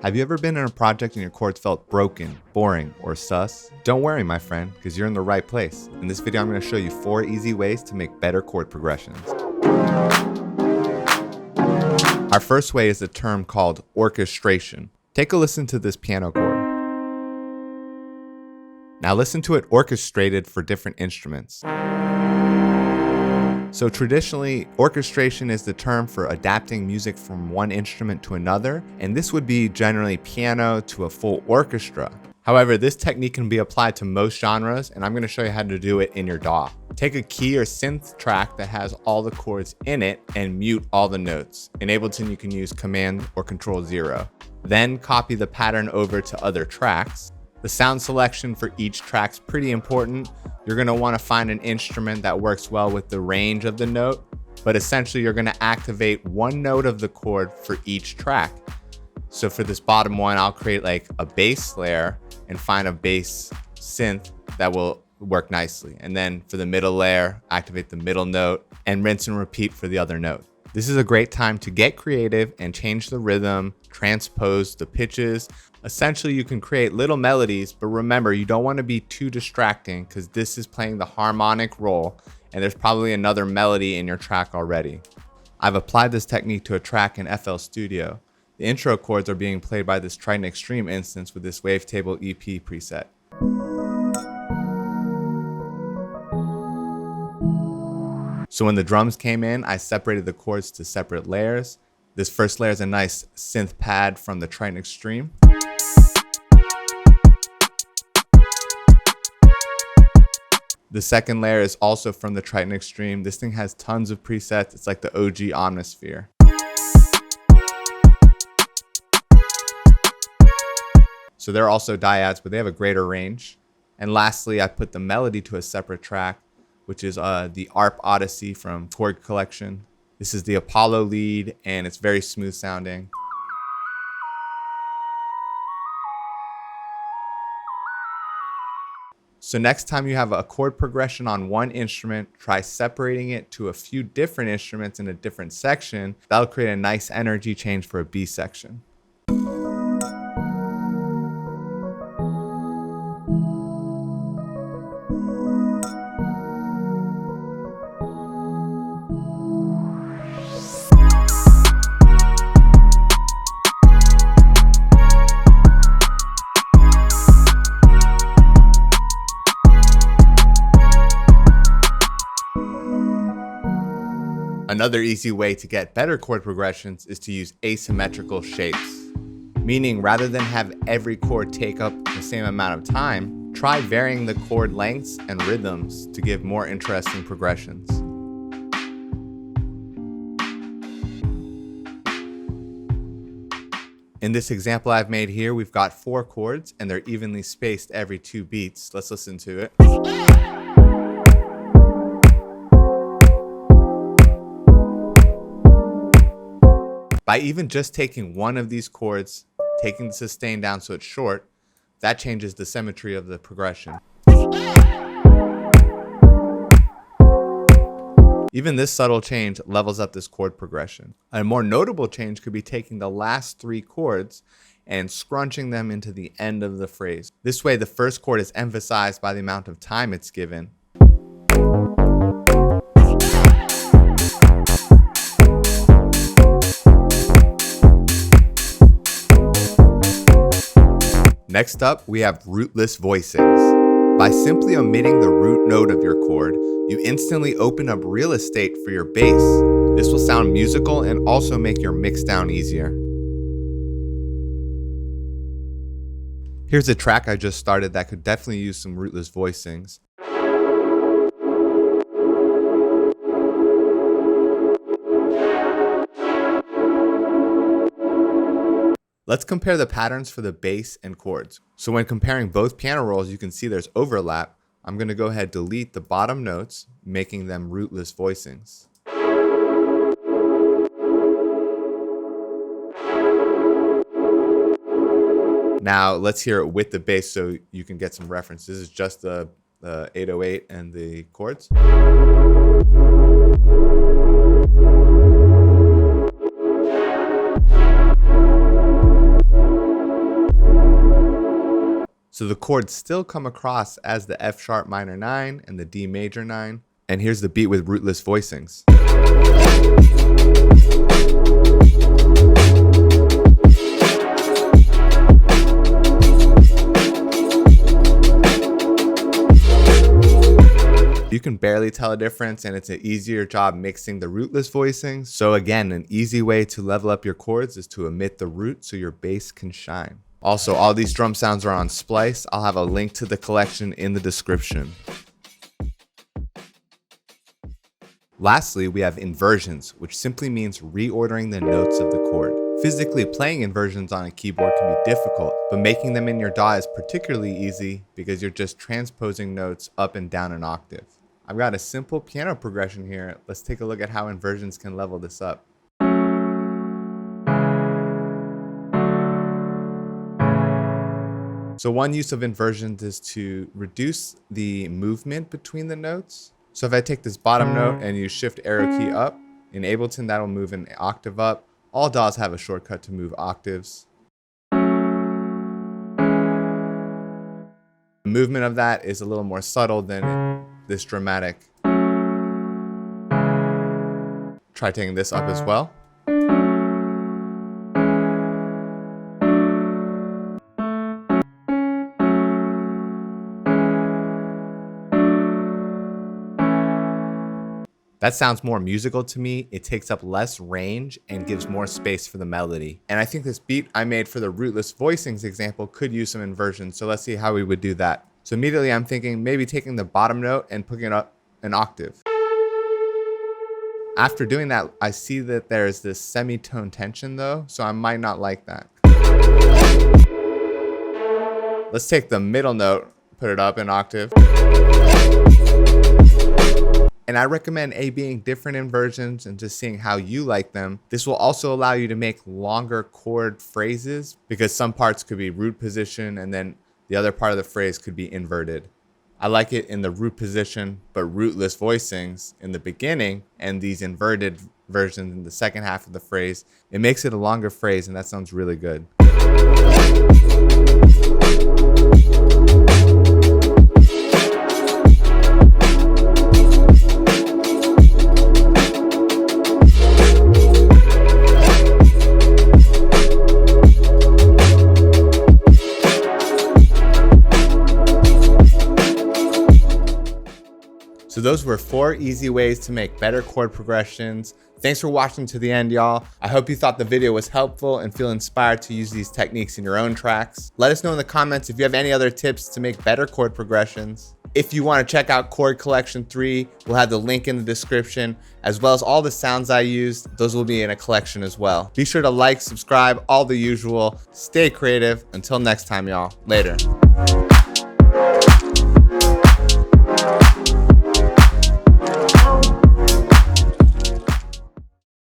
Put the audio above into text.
Have you ever been in a project and your chords felt broken, boring, or sus? Don't worry, my friend, because you're in the right place. In this video, I'm going to show you 4 easy ways to make better chord progressions. Our first way is a term called orchestration. Take a listen to this piano chord. Now listen to it orchestrated for different instruments. So traditionally, orchestration is the term for adapting music from one instrument to another, and this would be generally piano to a full orchestra. However, this technique can be applied to most genres, and I'm going to show you how to do it in your DAW. Take a key or synth track that has all the chords in it and mute all the notes. In Ableton, you can use Command or Control-0. Then copy the pattern over to other tracks. The sound selection for each track's pretty important. You're going to want to find an instrument that works well with the range of the note, but essentially you're going to activate one note of the chord for each track. So for this bottom one, I'll create like a bass layer and find a bass synth that will work nicely. And then for the middle layer, activate the middle note and rinse and repeat for the other note. This is a great time to get creative and change the rhythm, transpose the pitches. Essentially, you can create little melodies, but remember, you don't want to be too distracting because this is playing the harmonic role and there's probably another melody in your track already. I've applied this technique to a track in FL Studio. The intro chords are being played by this Triton Extreme instance with this Wavetable EP preset. So when the drums came in, I separated the chords to separate layers. This first layer is a nice synth pad from the Triton Extreme. The second layer is also from the Triton Extreme. This thing has tons of presets. It's like the OG Omnisphere. So they're also dyads, but they have a greater range. And lastly, I put the melody to a separate track, which is the ARP Odyssey from Korg Collection. This is the Apollo lead, and it's very smooth sounding. So next time you have a chord progression on one instrument, try separating it to a few different instruments in a different section. That'll create a nice energy change for a B section. Another easy way to get better chord progressions is to use asymmetrical shapes. Meaning, rather than have every chord take up the same amount of time, try varying the chord lengths and rhythms to give more interesting progressions. In this example I've made here, we've got 4 chords and they're evenly spaced every 2 beats. Let's listen to it. By even just taking one of these chords, taking the sustain down so it's short, that changes the symmetry of the progression. Even this subtle change levels up this chord progression. A more notable change could be taking the last 3 chords and scrunching them into the end of the phrase. This way, the first chord is emphasized by the amount of time it's given. Next up, we have Rootless Voicings. By simply omitting the root note of your chord, you instantly open up real estate for your bass. This will sound musical and also make your mix down easier. Here's a track I just started that could definitely use some rootless voicings. Let's compare the patterns for the bass and chords. So when comparing both piano rolls, you can see there's overlap. I'm going to go ahead and delete the bottom notes, making them rootless voicings. Now let's hear it with the bass so you can get some reference. This is just the 808 and the chords. So the chords still come across as the F sharp minor 9 and the D major 9. And here's the beat with Rootless Voicings. You can barely tell a difference, and it's an easier job mixing the rootless voicings. So again, an easy way to level up your chords is to omit the root so your bass can shine. Also, all these drum sounds are on Splice. I'll have a link to the collection in the description. Lastly, we have inversions, which simply means reordering the notes of the chord. Physically playing inversions on a keyboard can be difficult, but making them in your DAW is particularly easy because you're just transposing notes up and down an octave. I've got a simple piano progression here. Let's take a look at how inversions can level this up. So one use of inversions is to reduce the movement between the notes. So if I take this bottom note and use shift arrow key up, in Ableton that'll move an octave up. All DAWs have a shortcut to move octaves. The movement of that is a little more subtle than this dramatic. Try taking this up as well. That sounds more musical to me. It takes up less range and gives more space for the melody. And I think this beat I made for the Rootless Voicings example could use some inversions. So let's see how we would do that. So immediately I'm thinking maybe taking the bottom note and putting it up an octave. After doing that, I see that there's this semitone tension though, so I might not like that. Let's take the middle note, put it up an octave. And I recommend being different inversions and just seeing how you like them. This will also allow you to make longer chord phrases because some parts could be root position and then the other part of the phrase could be inverted. I like it in the root position, but rootless voicings in the beginning and these inverted versions in the second half of the phrase. It makes it a longer phrase and that sounds really good. So those were 4 easy ways to make better chord progressions. Thanks for watching to the end, y'all. I hope you thought the video was helpful and feel inspired to use these techniques in your own tracks. Let us know in the comments if you have any other tips to make better chord progressions. If you want to check out Korg Collection 3, we'll have the link in the description, as well as all the sounds I used. Those will be in a collection as well. Be sure to like, subscribe, all the usual. Stay creative. Until next time, y'all. Later.